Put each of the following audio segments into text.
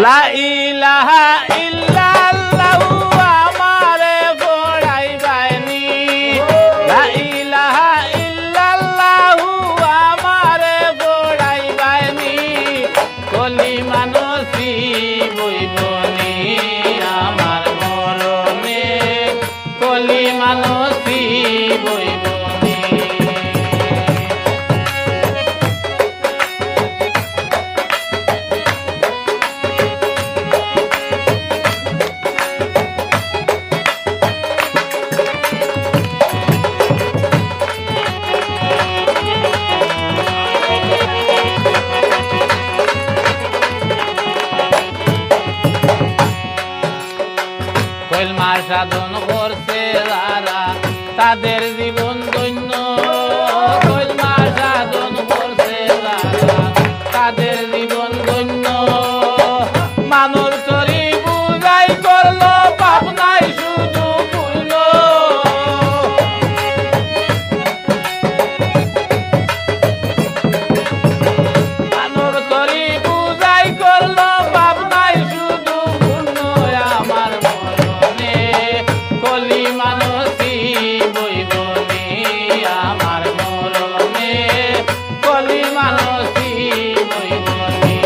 লা ইলাহা ইল্লাল্লাহু আমারে পড়াইবানি লা ইলাহা ইল্লাল্লাহু আমারে পড়াইবানি কলিমা নসিব হইবনি আমার মরণে কলিমা নসিব হইবনি কলমা সাধন করছে যারা তাদের জীবন ধন্য কলমা সাধন করছে যারা তাদের জীবন ধন্য মানুষ তরি বুঝাই করলো পাপ নাই শুধু পুণ্য মানুষ তরি বুঝাই করলো পাপ নাই শুধু পুণ্য আমার কলিমা নসিব হইবনি আমার মরণে কলিমা নসিব হইবনি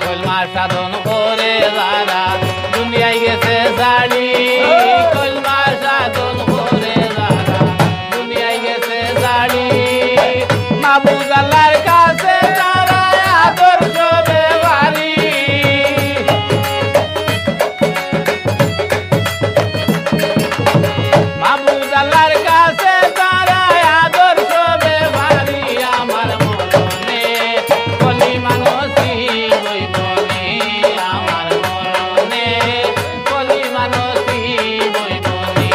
কলমা সাধন করে যারা দুনিয়ায় গেছে জানি কলমা সাধন করে যারা দুনিয়ায় গেছে জানি মাহবুব আল্লাহর কাছে তারা আদর্শ ব্যবহারী মাহবুব আল্লাহর কাছে তারা আদর্শ ব্যবহারী আমার মরণে কলিমা নসিব হইবনি আমার মরণে কলিমা নসিব হইবনি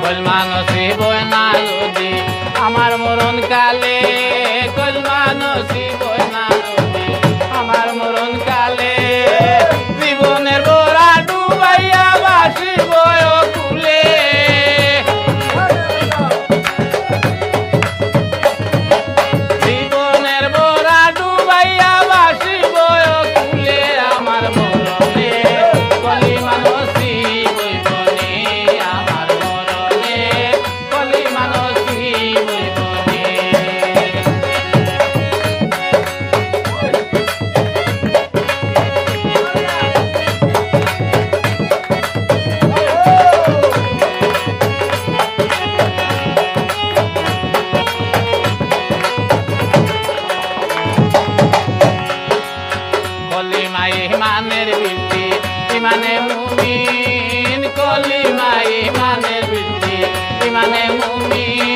কলমা নসিব হয় না যদি আমার মরণ কালে কলমা নসিব হয় না যদি আমার মরণ কালে জীবনের বোরা ডুবাইয়া বাসিব কুলে জীবনের বোরা ডুবাইয়া বাসিব কুলে আমার মরণে কলিমা নসিব হইবনি আমার মরণে কলিমা নসিব হইবনি কলিমা ইমানের বৃত্তি ইমানে মুমিন কলিমা ইমানের বৃত্তি ইমানে মুমিন